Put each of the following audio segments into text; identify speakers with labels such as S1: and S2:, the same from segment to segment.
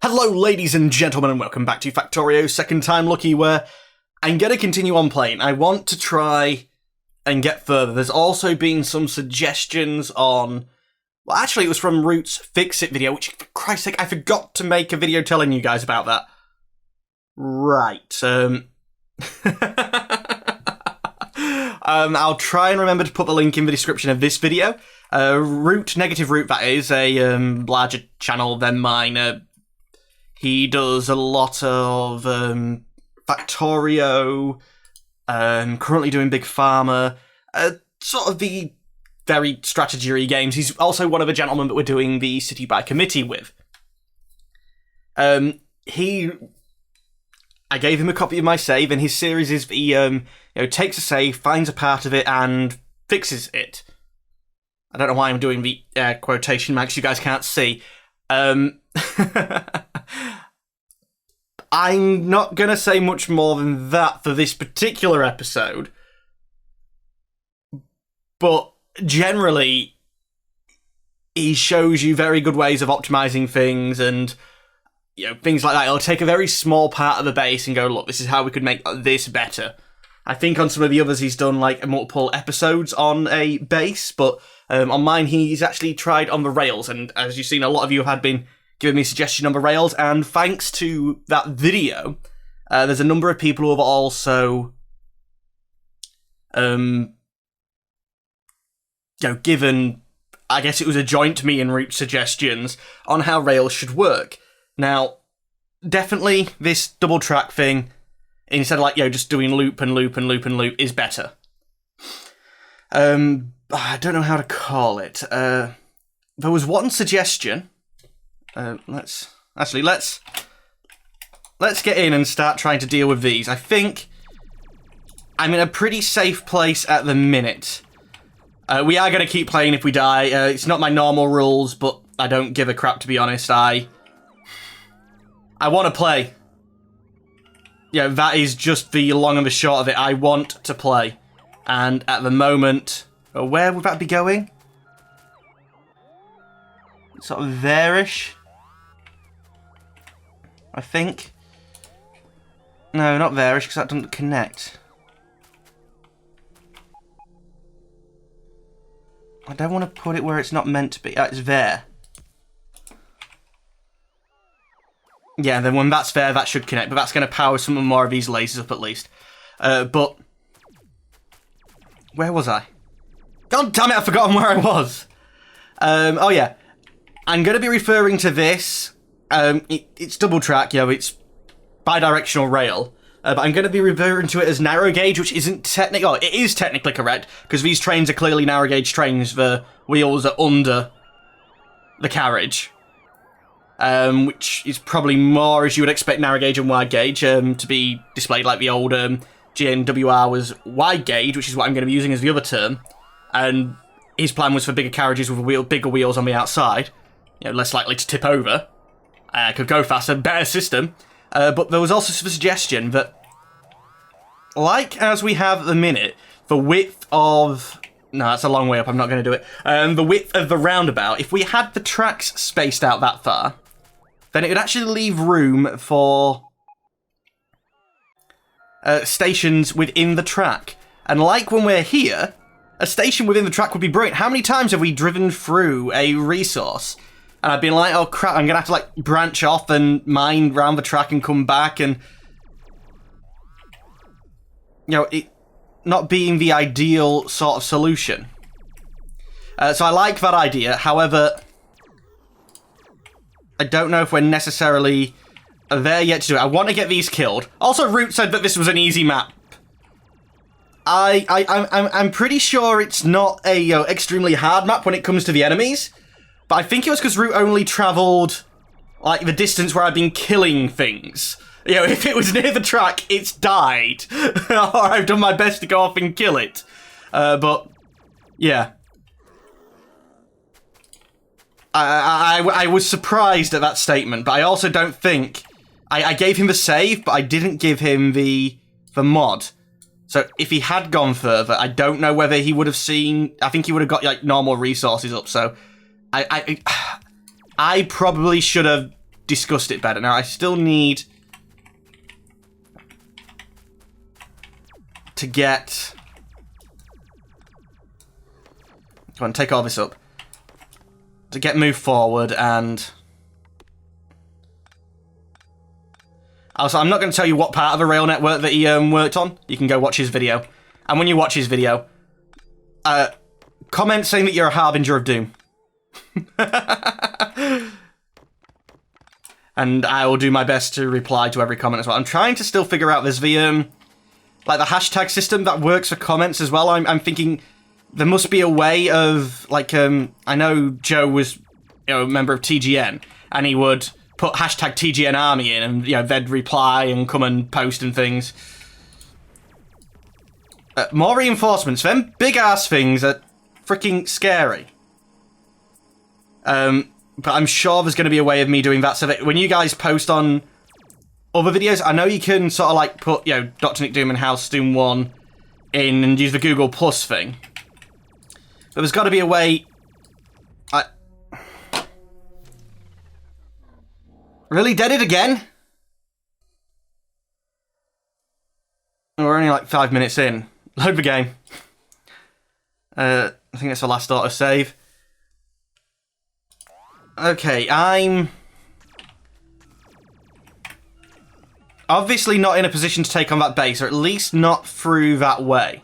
S1: Hello ladies and gentlemen and welcome back to Factorio Second Time Lucky, where I'm going to continue on playing. I want to try and get further. There's also been some suggestions on... Well, actually it was from Root's Fix It video, which, for Christ's sake, I forgot to make a video telling you guys about that. Right, I'll try and remember to put the link in the description of this video. Negative Root, that is, a larger channel than mine. He does a lot of Factorio, currently doing Big Pharma, sort of the very strategy-y games. He's also one of the gentlemen that we're doing the City by Committee with. I gave him a copy of my save, and his series is he takes a save, finds a part of it, and fixes it. I don't know why I'm doing the quotation marks you guys can't see. I'm not going to say much more than that for this particular episode. But generally, he shows you very good ways of optimizing things and things like that. He'll take a very small part of the base and go, look, this is how we could make this better. I think on some of the others he's done like multiple episodes on a base, but on mine he's actually tried on the rails, and as you've seen, a lot of you have been giving me suggestions on the rails, and thanks to that video, there's a number of people who have also given, I guess it was a joint me and Root suggestions on how rails should work. Now, definitely this double track thing, instead of just doing loop and loop and loop and loop, is better. I don't know how to call it. There was one suggestion. Let's get in and start trying to deal with these. I think I'm in a pretty safe place at the minute. We are going to keep playing if we die. It's not my normal rules, but I don't give a crap, to be honest. I want to play. Yeah, that is just the long and the short of it. I want to play. And at the moment... where would that be going? Sort of there-ish, I think. No, not there-ish, because that doesn't connect. I don't want to put it where it's not meant to be. It's there. Yeah, then when that's there, that should connect, but that's going to power some more of these lasers up at least. But... where was I? God damn it, I've forgotten where I was. Oh yeah. I'm going to be referring to this. It's double track, it's bi-directional rail. But I'm going to be referring to it as narrow gauge, which isn't technically... oh, it is technically correct, because these trains are clearly narrow gauge trains. The wheels are under the carriage. Which is probably more as you would expect narrow gauge and wide gauge to be displayed like the old GNWR was wide gauge, which is what I'm going to be using as the other term. And his plan was for bigger carriages with bigger wheels on the outside, less likely to tip over, could go faster, better system. But there was also some suggestion that, like as we have at the minute, the width of... no, that's a long way up, I'm not going to do it. The width of the roundabout, if we had the tracks spaced out that far, then it would actually leave room for stations within the track. And like when we're here, a station within the track would be brilliant. How many times have we driven through a resource and I've been like, oh crap, I'm going to have to branch off and mine round the track and come back, and it not being the ideal sort of solution. So I like that idea. However, I don't know if we're necessarily there yet to do it. I want to get these killed. Also, Root said that this was an easy map. I'm pretty sure it's not a extremely hard map when it comes to the enemies, but I think it was because Root only travelled the distance where I've been killing things. If it was near the track, it's died, or I've done my best to go off and kill it. But yeah, I was surprised at that statement, but I also don't think I gave him the save, but I didn't give him the mod. So if he had gone further, I don't know whether he would have seen... I think he would have got, normal resources up, so... I probably should have discussed it better. Now, I still need to get... Come on, take all this up. To get moved forward, and... Also, I'm not going to tell you what part of the rail network that he worked on. You can go watch his video. And when you watch his video, comment saying that you're a harbinger of doom. And I will do my best to reply to every comment as well. I'm trying to still figure out there's the like the hashtag system that works for comments as well. I'm thinking there must be a way of like I know Joe was a member of TGN, and he would put hashtag TGN Army in, and they'd reply and come and post and things. More reinforcements. Them big ass things are freaking scary. But I'm sure there's going to be a way of me doing that, so that when you guys post on other videos, I know you can sort of like put, Dr. Nick Doom and House Doom 1 in and use the Google Plus thing. But there's got to be a way... Really? Dead it again? We're only like 5 minutes in. Load the game. I think that's the last autosave. Okay, I'm obviously not in a position to take on that base, or at least not through that way.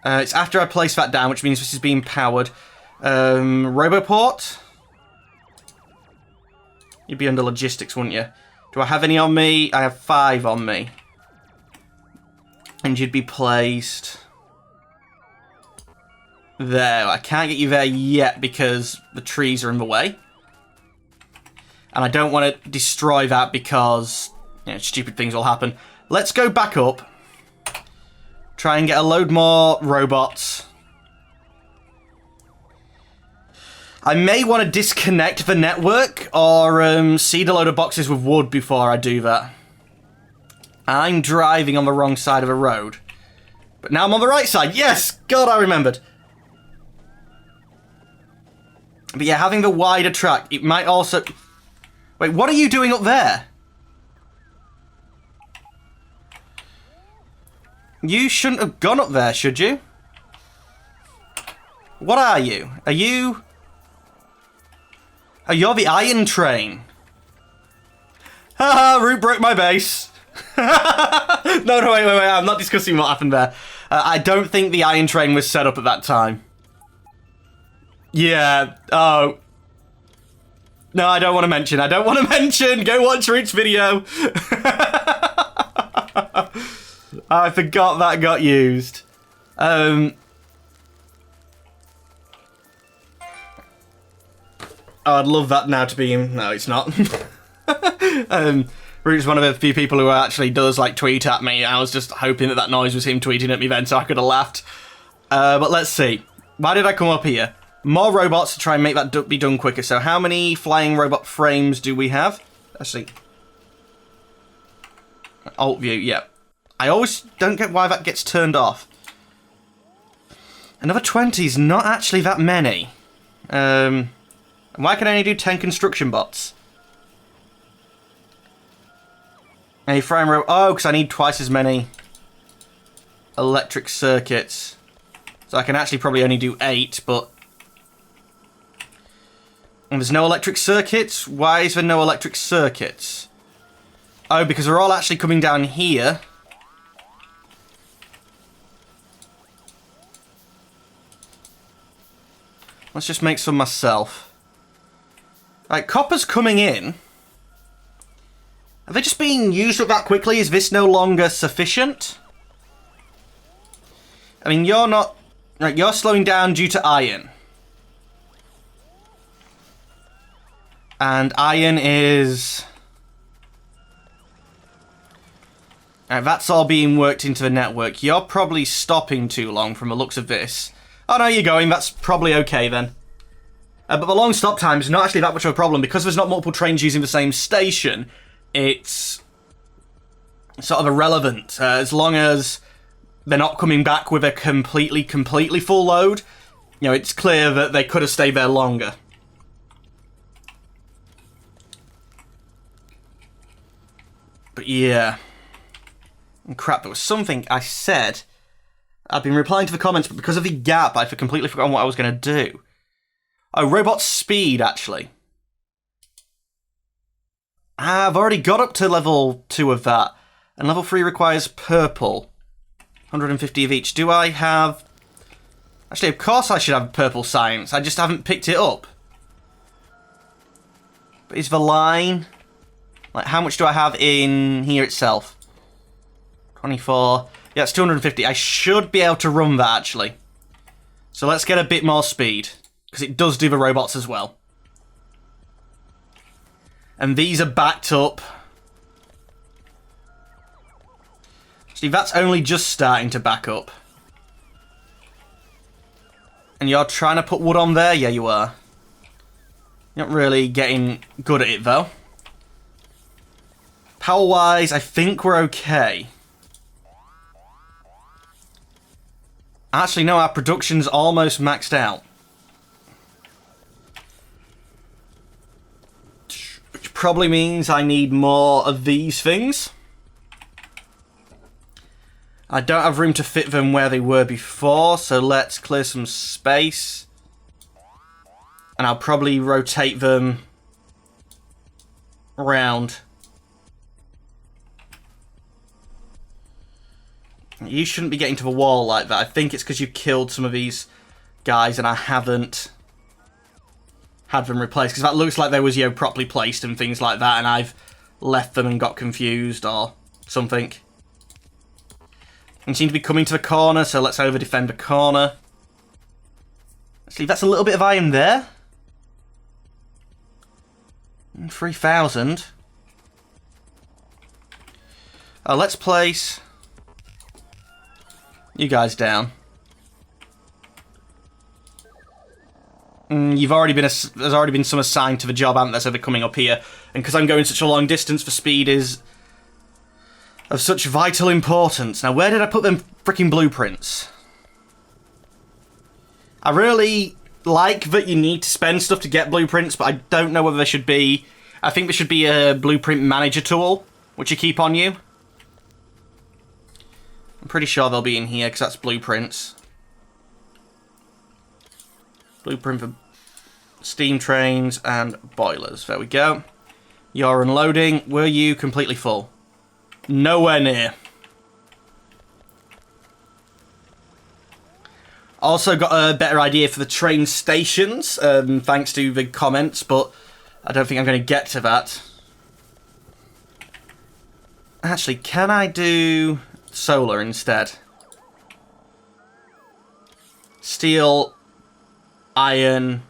S1: It's after I place that down, which means this is being powered. Roboport? You'd be under logistics, wouldn't you? Do I have any on me? I have 5 on me. And you'd be placed... there. I can't get you there yet because the trees are in the way. And I don't want to destroy that because stupid things will happen. Let's go back up. Try and get a load more robots. I may want to disconnect the network or seed a load of boxes with wood before I do that. I'm driving on the wrong side of the road. But now I'm on the right side. Yes! God, I remembered. But yeah, having the wider track, it might also... Wait, what are you doing up there? You shouldn't have gone up there, should you? What are you? Are you... Oh, you're the iron train. Haha, Root broke my base. No, wait, I'm not discussing what happened there. I don't think the iron train was set up at that time. Yeah, oh. No, I don't want to mention. Go watch Root's video. I forgot that got used. Oh, I'd love that now to be him. No, it's not. Root's one of the few people who actually does like tweet at me. I was just hoping that noise was him tweeting at me then so I could have laughed. But let's see. Why did I come up here? More robots to try and make that be done quicker. So how many flying robot frames do we have? Actually, alt view, yeah. I always don't get why that gets turned off. Another 20 is not actually that many. Why can I only do 10 construction bots? A frame robot. Oh, because I need twice as many electric circuits. So I can actually probably only do 8, but... And there's no electric circuits? Why is there no electric circuits? Oh, because they're all actually coming down here. Let's just make some myself. Right, copper's coming in. Are they just being used up that quickly? Is this no longer sufficient? I mean, you're not... Right, you're slowing down due to iron. And iron is... Right, that's all being worked into the network. You're probably stopping too long from the looks of this. Oh, no, you're going. That's probably okay, then. But the long stop time is not actually that much of a problem. Because there's not multiple trains using the same station, it's sort of irrelevant. As long as they're not coming back with a completely full load, it's clear that they could have stayed there longer. But yeah. And crap, there was something I said. I've been replying to the comments, but because of the gap, I've completely forgotten what I was going to do. Oh, robot speed, actually. I've already got up to level 2 of that. And level 3 requires purple. 150 of each. Do I have... Actually, of course I should have purple science. I just haven't picked it up. But is the line... Like, how much do I have in here itself? 24. Yeah, it's 250. I should be able to run that, actually. So let's get a bit more speed. Because it does do the robots as well. And these are backed up. See, that's only just starting to back up. And you're trying to put wood on there? Yeah, you are. You're not really getting good at it, though. Power-wise, I think we're okay. Actually, no, our production's almost maxed out. Which probably means I need more of these things. I don't have room to fit them where they were before, so let's clear some space. And I'll probably rotate them around. You shouldn't be getting to the wall like that. I think it's because you've killed some of these guys and I haven't had them replaced. Because that looks like they was, you know, properly placed and things like that, and I've left them and got confused or something. And seem to be coming to the corner, so let's over-defend the corner. See, that's a little bit of iron there. 3,000. Oh, let's place you guys down. There's already been some assigned to the job, haven't there? So they're coming up here. And because I'm going such a long distance, the speed is of such vital importance. Now, where did I put them freaking blueprints? I really like that you need to spend stuff to get blueprints, but I don't know whether there should be... I think there should be a blueprint manager tool, which you keep on you. I'm pretty sure they'll be in here, because that's blueprints. Blueprint for steam trains and boilers. There we go. You're unloading. Were you completely full? Nowhere near. Also got a better idea for the train stations, thanks to the comments, but I don't think I'm going to get to that. Actually, can I do solar instead? Steel, iron,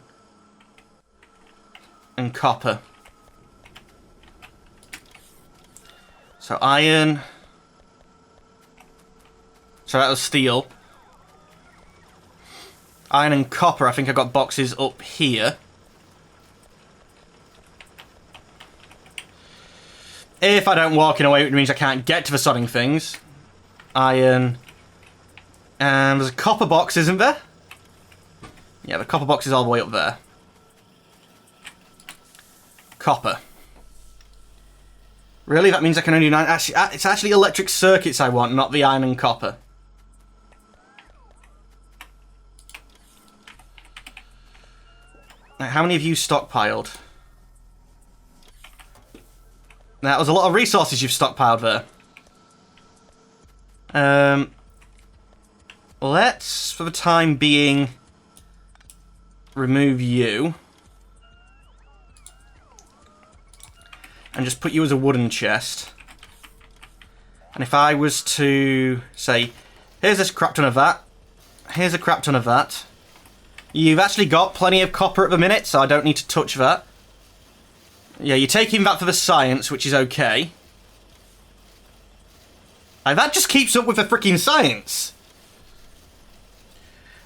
S1: and copper. So iron. So that was steel. Iron and copper, I think I've got boxes up here. If I don't walk in a way, it means I can't get to the sodding things. Iron. And there's a copper box, isn't there? Yeah, the copper box is all the way up there. Copper. Really? That means I can only do 9... Actually, it's actually electric circuits I want, not the iron and copper. How many of you stockpiled? That was a lot of resources you've stockpiled there. Let's, for the time being, remove you. And just put you as a wooden chest. And if I was to say, here's this crap ton of that. Here's a crap ton of that. You've actually got plenty of copper at the minute, so I don't need to touch that. Yeah, you're taking that for the science, which is okay. And that just keeps up with the freaking science.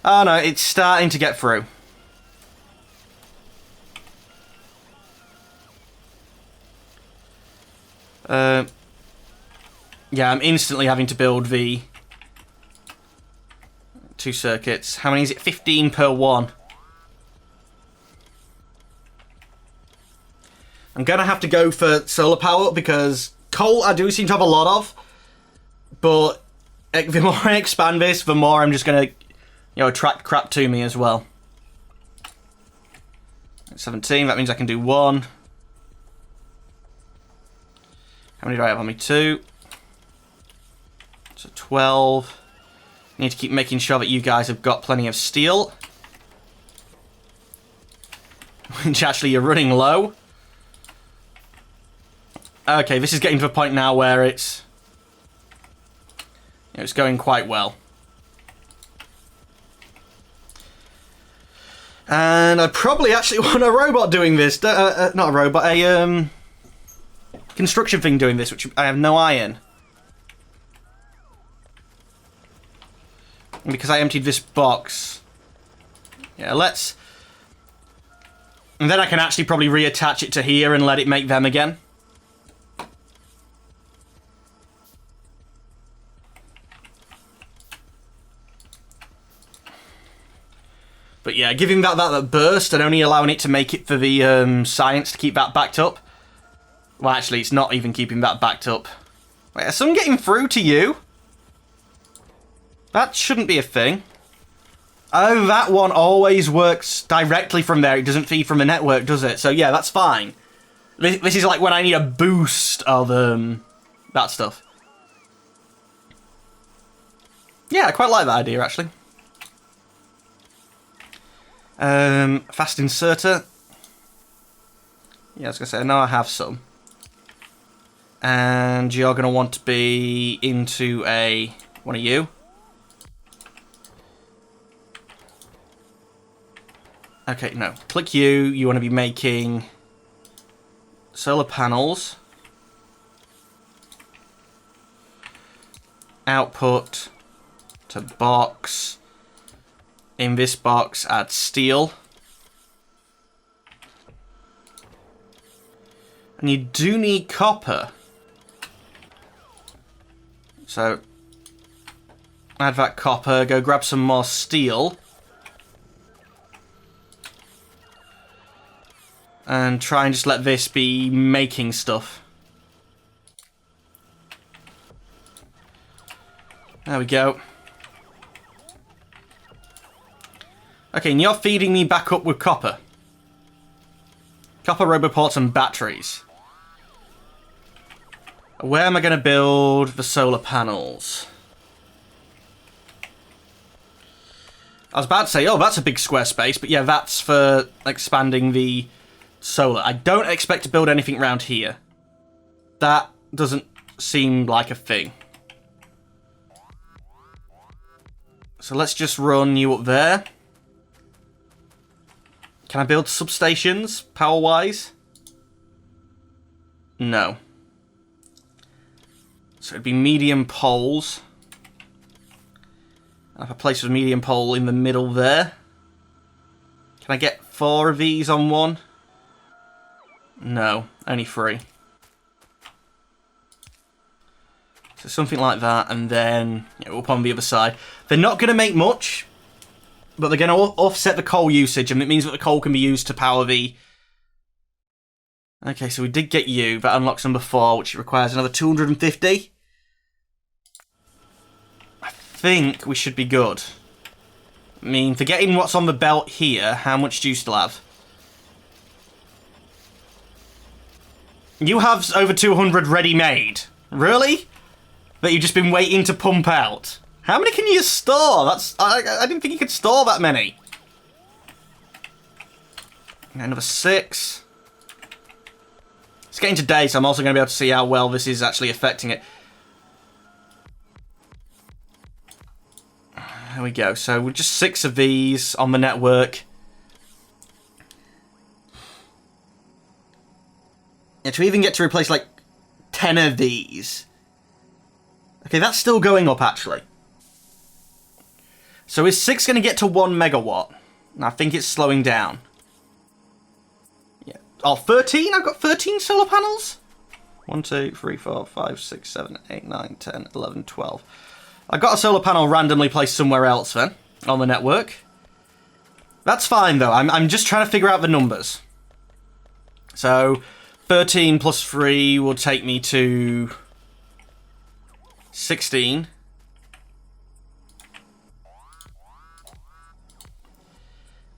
S1: Oh no, it's starting to get through. Yeah, I'm instantly having to build the 2 circuits. How many is it? 15 per one. I'm going to have to go for solar power because Coal I do seem to have a lot of, but the more I expand this, the more I'm just gonna, attract crap to me as well. 17, that means I can do 1. How many do I have on me? 2. So 12. Need to keep making sure that you guys have got plenty of steel. Which actually you're running low. Okay, this is getting to a point now where it's going quite well. And I probably actually want a robot doing this. Not a robot, a construction thing doing this, which I have no iron. Because I emptied this box. Yeah, let's... And then I can actually probably reattach it to here and let it make them again. But yeah, giving that burst and only allowing it to make it for the science to keep that backed up. Well, actually, it's not even keeping that backed up. Wait, are some getting through to you? That shouldn't be a thing. Oh, that one always works directly from there. It doesn't feed from the network, does it? So yeah, that's fine. This is like when I need a boost of that stuff. Yeah, I quite like that idea, actually. Fast inserter. Yeah, I was going to say, I know I have some. And you're going to want to be into one of you. Okay, no. Click you. You want to be making solar panels. Output to box. In this box, add steel. And you do need copper. So, add that copper, go grab some more steel. And try and just let this be making stuff. There we go. Okay, and you're feeding me back up with copper. Copper roboports and batteries. Where am I going to build the solar panels? I was about to say, oh, that's a big square space, but yeah, that's for expanding the solar. I don't expect to build anything around here. That doesn't seem like a thing. So let's just run you up there. Can I build substations, power-wise? No. So it'd be medium poles. I have a place with a medium pole in the middle there. Can I get 4 of these on one? No, only 3. So something like that, and then up on the other side. They're not going to make much, but they're going to offset the coal usage, and it means that the coal can be used to power the... Okay, so we did get you. That unlocks number 4, which requires another 250. I think we should be good. I mean, forgetting what's on the belt here, how much do you still have? You have over 200 ready-made. Really? That you've just been waiting to pump out? How many can you store? I didn't think you could store that many. Another 6. It's getting to day, so I'm also going to be able to see how well this is actually affecting it. There we go. So we're just 6 of these on the network. Yeah, to even get to replace like 10 of these. Okay, that's still going up actually. So is 6 going to get to 1 megawatt? And I think it's slowing down. Yeah. Oh, 13? I've got 13 solar panels? 1, 2, 3, 4, 5, 6, 7, 8, 9, 10, 11, 12. I got a solar panel randomly placed somewhere else then, on the network. That's fine though, I'm just trying to figure out the numbers. So, 13 plus 3 will take me to 16.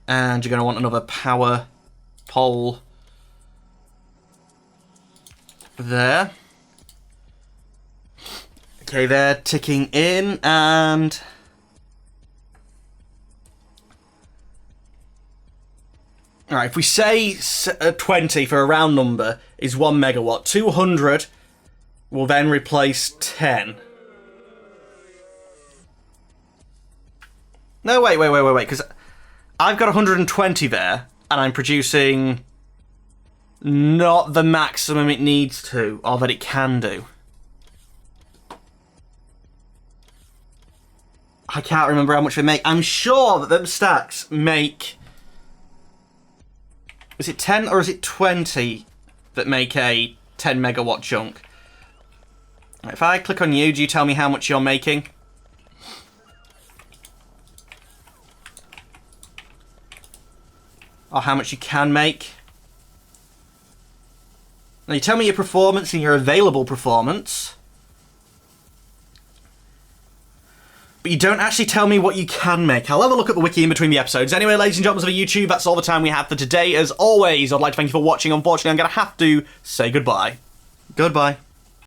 S1: And you're going to want another power pole there. Okay, they're ticking in, and alright, if we say 20 for a round number is 1 megawatt, 200 will then replace 10. No, wait, because I've got 120 there, and I'm producing not the maximum it needs to, or that it can do. I can't remember how much they make. I'm sure that them stacks make... Is it 10 or is it 20 that make a 10 megawatt chunk? If I click on you, do you tell me how much you're making? Or how much you can make? Now you tell me your performance and your available performance. But you don't actually tell me what you can make. I'll have a look at the wiki in between the episodes. Anyway, ladies and gentlemen of YouTube, that's all the time we have for today. As always, I'd like to thank you for watching. Unfortunately, I'm going to have to say goodbye. Goodbye.